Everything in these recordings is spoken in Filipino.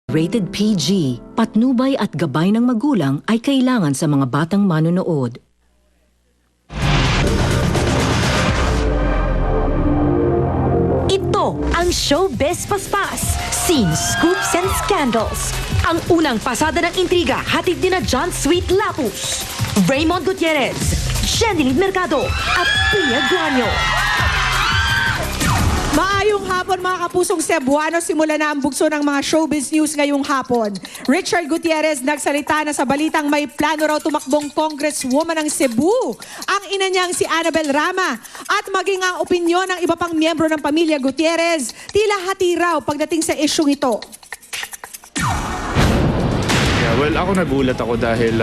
Rated PG, patnubay at gabay ng magulang ay kailangan sa mga batang manonood. Ito ang Showbiz Paspas, Scenes, Scoops and Scandals. Ang unang pasada ng intriga, hatid ni na John Sweet Lapus, Raymond Gutierrez, Jenny Mercado at Pia Guanyo. Maayong hapon mga kapusong Cebuano, simula na ang bugso ng mga showbiz news ngayong hapon. Richard Gutierrez nagsalita na sa balitang may plano raw tumakbong congresswoman ng Cebu, ang ina niyang si Annabel Rama, at maging ang opinyon ng iba pang miyembro ng pamilya Gutierrez, tila hati raw pagdating sa isyung ito. Yeah, well, ako nagulat ako dahil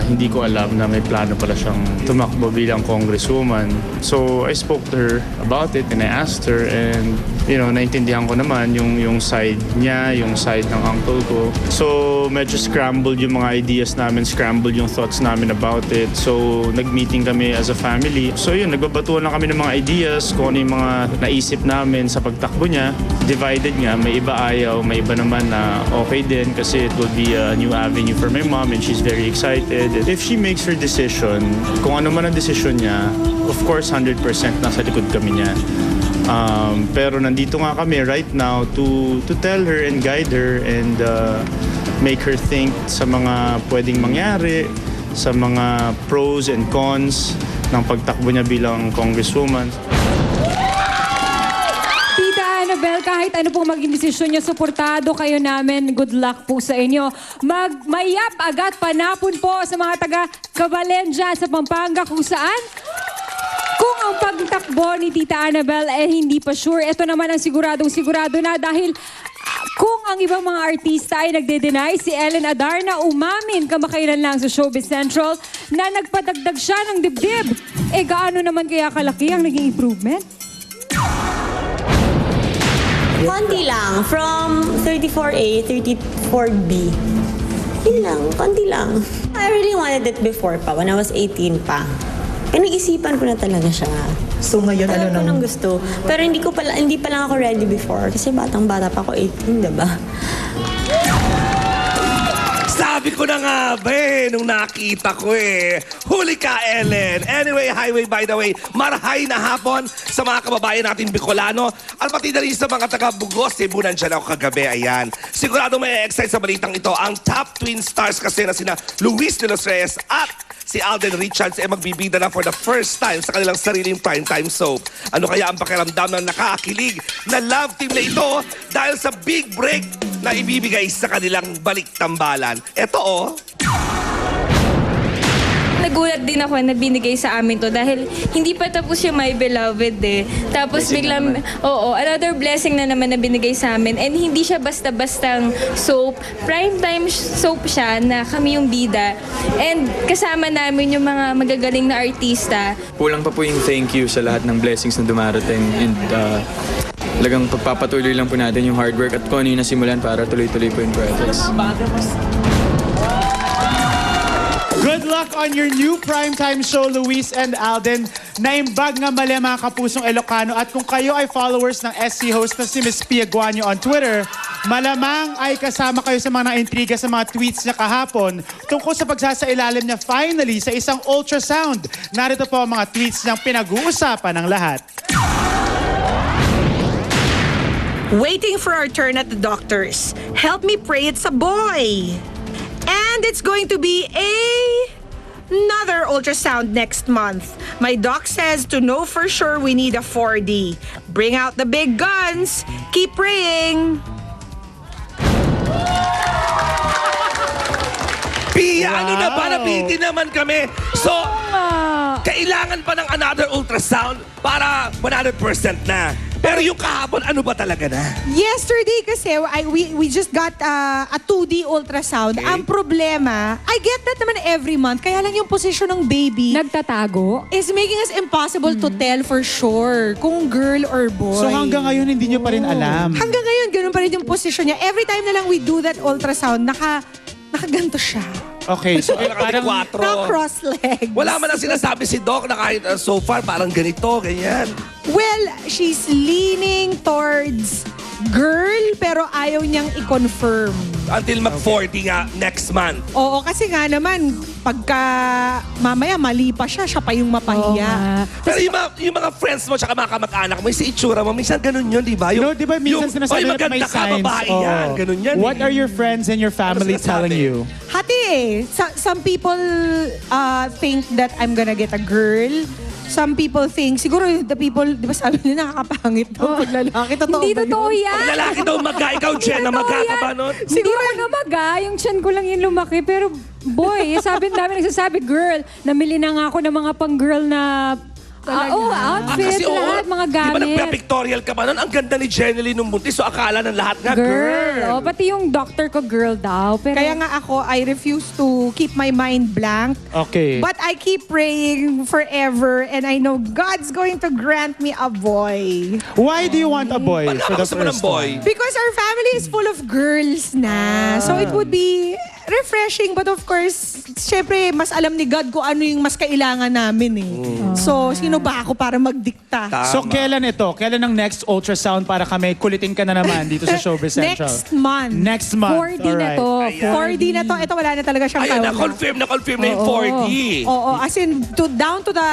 hindi ko alam na may plano pala siyang tumakbo bilang congresswoman. So I spoke to her about it and I asked her, and naintindihan ko naman yung side niya, yung side ng uncle ko. So medyo scrambled yung mga ideas namin, scrambled yung thoughts namin about it. So nag-meeting kami as a family. So yun, nagbabatuan lang kami ng mga ideas, kung ano yung mga naisip namin sa pagtakbo niya. Divided nga, may iba ayaw, may iba naman na okay din kasi it will be a new avenue for my mom and she's very excited. If she makes her decision, kung ano man ang decision niya, of course 100% nasa likod kami niya. Pero nandito nga kami right now to tell her and guide her and make her think sa mga pwedeng mangyari, sa mga pros and cons ng pagtakbo niya bilang congresswoman. Annabel, kahit ano pong maging desisyon niyo, suportado kayo namin. Good luck po sa inyo. Mayap agad panapon po sa mga taga-Cabalenja sa Pampanga kung saan kung ang pagtakbo ni Tita Annabel hindi pa sure, ito naman ang siguradong sigurado na dahil kung ang ibang mga artista ay nagde-deny, si Ellen Adarna umamin kamakailan lang sa Showbiz Central na nagpadagdag siya ng dibdib. Gaano naman kaya kalaki ang naging improvement? Konti lang. From 34A, 34B. Yun lang. Konti lang. I really wanted it before pa, when I was 18 pa. Pinag-isipan ko na talaga siya. So ngayon, Alam ko nang gusto. Pero hindi pa lang ako ready before. Kasi batang-bata pa ako, 18, diba? Sabi ko na nga ba nung nakita ko Huli ka, Ellen. Anyway, highway by the way, marahay na hapon sa mga kababayan natin Bicolano at pati na rin sa mga taga-Bugos. Cebu, nandiyan ako kagabi, ayan. Sigurado may excite sa balitang ito. Ang top twin stars kasi na sina Luis de los Reyes at si Alden Richards magbibida na for the first time sa kanilang sariling primetime soap. Ano kaya ang pakiramdam ng nakakakilig na love team na ito dahil sa big break na ibibigay sa kanilang balik-tambalan? Ito Nagulat din ako na binigay sa amin to dahil hindi pa tapos yung My Beloved Tapos biglang, another blessing na naman na binigay sa amin. And hindi siya basta-bastang soap. Primetime soap siya na kami yung bida. And kasama namin yung mga magagaling na artista. Kulang pa po yung thank you sa lahat ng blessings na dumarating. And talagang pagpapatuloy lang po natin yung hard work at kung ano yung nasimulan para tuloy-tuloy po yung projects. Good luck on your new primetime show, Luis and Alden. Naimbag nga mali mga kapusong Ilocano. At kung kayo ay followers ng SC host na si Miss Pia Guanyo on Twitter, malamang ay kasama kayo sa mga naintriga sa mga tweets niya kahapon tungkol sa pagsasailalim niya finally sa isang ultrasound. Narito po ang mga tweets niyang pinag-uusapan ng lahat. Waiting for our turn at the doctors. Help me pray it's a boy. And it's going to be another ultrasound next month. My doc says to know for sure we need a 4D. Bring out the big guns. Keep praying. Pia, ano na ba? Nabitin naman kami. So, kailangan pa ng another ultrasound para 100% na. Pero yung kahapon, ano ba talaga na? Yesterday kasi, we just got a 2D ultrasound. Okay. Ang problema, I get that naman every month, kaya lang yung position ng baby Nagtatago? is making us impossible to tell for sure kung girl or boy. So hanggang ngayon, hindi nyo pa rin alam. Hanggang ngayon, ganun pa rin yung position niya. Every time na lang we do that ultrasound, nakaganto siya. Okay, so Parang Cross legs. Wala man ang sinasabi si Doc na kahit so far parang ganito, ganyan. Well, she's leaning towards girl pero ayaw niyang i-confirm. Until mag-40 nga next month. Oo, kasi nga naman, pagka mamaya mali pa siya pa yung mapahiya. Pero yung mga friends mo tsaka mga kamag-anak mo, yung sa itsura mo, minsan ganun yun, di ba? No, di ba minsan sinasabi na maganda may ka, signs? babae yan. Oo. Ganun yan. What are your friends and your family telling you? Hati eh. Some people think that I'm gonna get a girl. Some people think, siguro the people, di ba sabi nila nakakapangit daw pag lalaki. Totoo Hindi ba totoo yun? yan. Pag lalaki daw maga, ikaw, Jenna, maga ka ba nun? Siguro ako na maga, yung tiyan ko lang yung lumaki. Pero boy, sabi dami nagsasabi, girl, namili na nga ako ng mga pang-girl na outfit, Kasi lahat, mga Di ba gamit. nagpa-pictorial ka ba nun? Ang ganda ni Jenny nung buntis, so akala ng lahat nga, girl. Oh, pati yung doctor ko, girl daw. Pero, Kaya nga ako, I refuse to keep my mind blank. Okay. But I keep praying forever and I know God's going to grant me a boy. Why do you want a boy Ba't for the gusto mo ng first boy? time? Because our family is full of girls na. So it would be refreshing, but of course, syempre, mas alam ni God kung ano yung mas kailangan namin eh. So, sino ba ako para magdikta? So kailan ito? Kailan ang next ultrasound para kami kulitin ka na naman dito sa Showbiz Central? Next month. Next month. 4D na to. 4D na to. Ito, wala na talaga siyang Ayun, tawag. na-confirm na yung 4D. Oo, as in, down to the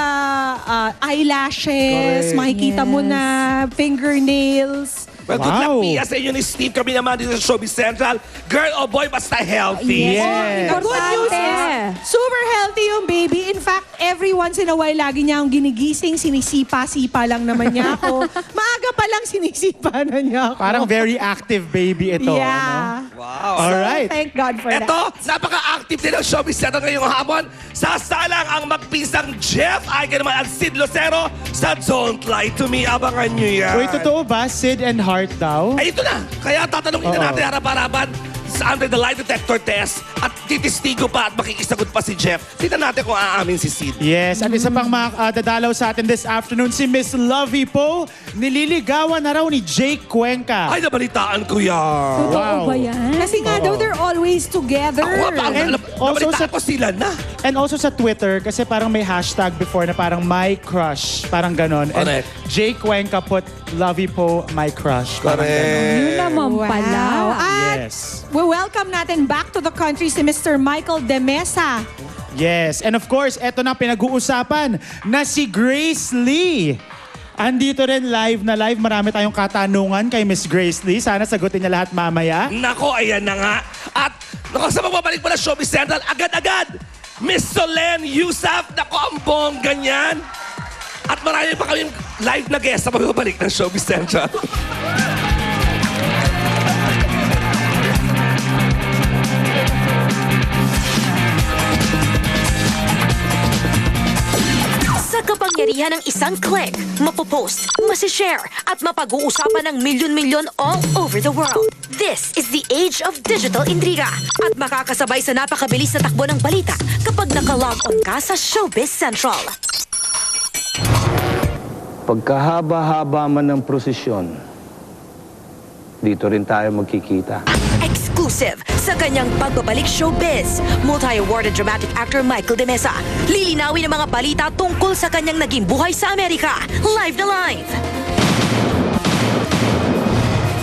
eyelashes, Correct. makikita mo na, fingernails. Well, good luck, Wow. Pia, sa inyo ni Steve. Kami naman dito sa Showbiz Central. Girl or boy, basta healthy. Yes. The good news is, super healthy yung baby. In fact, every once in a while, lagi niya akong ginigising, sinisipa-sipa lang naman niya ako. Maaga pa lang sinisipa na niya ako. Parang very active baby ito. Yeah. Ano? Wow. Alright. Thank God for Ito, that. napaka-active din ang Showbiz Central ngayong hapon. Sasalang ang magpisang Jeff Aiken naman at Sid Lucero sa Don't Lie to Me. Abangan nyo yan. Uy, totoo ba? Sid and Heart daw? Ay, ito na. Kaya tatanungin Oo. na natin harap-harapan sa under the lie detector test at titistigo pa at makikisagot pa si Jeff. Tignan natin kung aamin si Sid. Yes, at isa pang dadalaw sa atin this afternoon, si Miss Lovey Po. Nililigawan na raw ni Jake Cuenca. Ay, nabalitaan ko yan. Totoo ba yan? Kasi nga daw, they're always together. Ako nga pa, And also nabalitaan ko sila na. And also sa Twitter, kasi parang may hashtag before na parang my crush. Parang ganon. And Correct. Jake Cuenca put Lovey Po, my crush. Parang ganon. Yun naman pala. At Yes. we welcome natin back to the country si Mr. Michael De Mesa. Yes. And of course, eto na pinag-uusapan na si Grace Lee. Andito rin live na live. Marami tayong katanungan kay Miss Grace Lee. Sana sagutin niya lahat mamaya. Nako, ayan na nga. At nako, sa magbabalik mo na Showbiz Central, agad-agad, Miss Solen Yusuf, nako, ang bongga niyan. At marami pa kaming live na guest sa magbabalik ng Showbiz Central. Sa kapangyarihan ng isang click, mapopost, masishare, at mapag-uusapan ng milyon-milyon all over the world. This is the age of digital intriga at makakasabay sa napakabilis na takbo ng balita kapag nakalog on ka sa Showbiz Central. Pagkahaba-haba man ng prosesyon, dito rin tayo magkikita. Exclusive sa kanyang pagbabalik showbiz, multi-awarded dramatic actor Michael De Mesa. Lilinawin ang mga balita tungkol sa kanyang naging buhay sa Amerika. Live na live!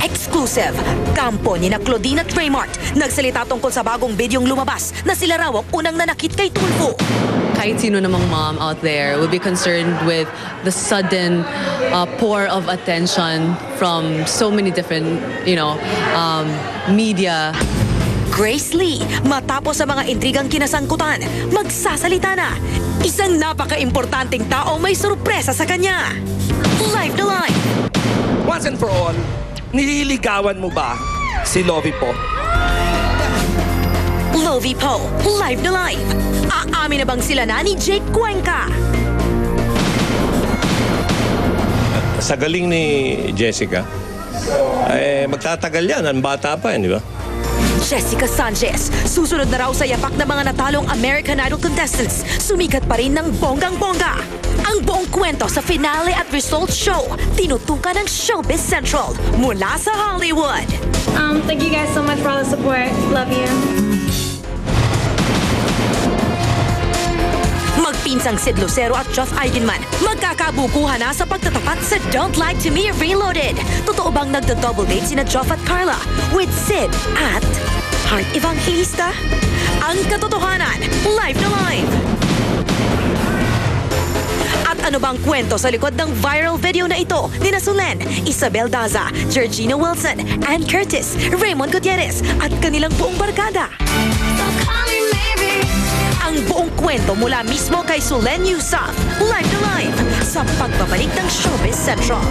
Exclusive, kampo ni na Claudine at Raymart. Nagsalita tungkol sa bagong bidyong lumabas na sila raw ang unang nanakit kay Tulfo. Kahit sino namang mom out there would be concerned with the sudden pour of attention from so many different, media. Grace Lee, matapos sa mga intrigang kinasangkutan, magsasalita na. Isang napaka-importanting tao may sorpresa sa kanya. Live na live! Once and for all, nililigawan mo ba si Lovey Po? Lovey Po, live na live. Aamin na bang sila na ni Jake Cuenca? Sa galing ni Jessica, magtatagal yan. Ang bata pa yan, di ba? Jessica Sanchez, susunod na raw sa yapak ng mga natalong American Idol contestants. Sumikat pa rin ng bonggang-bongga. Ang buong kwento sa finale at results show, tinutukan ng Showbiz Central mula sa Hollywood. Thank you guys so much for all the support. Love you. Magpinsang Sid Lucero at Joff Eigenman magkakabukuhan na sa pagtatapat sa Don't Lie to Me Reloaded. Totoo bang nagda-double date sina Joff at Carla with Sid at Heart Evangelista? Ang katotohanan, live na live! At ano bang kwento sa likod ng viral video na ito ni Solen, Isabel Daza, Georgina Wilson, Ann Curtis, Raymond Gutierrez at kanilang buong barkada? Ang buong kwento mula mismo kay Solen Yusuf, live na live sa pagbabalik ng Showbiz Central.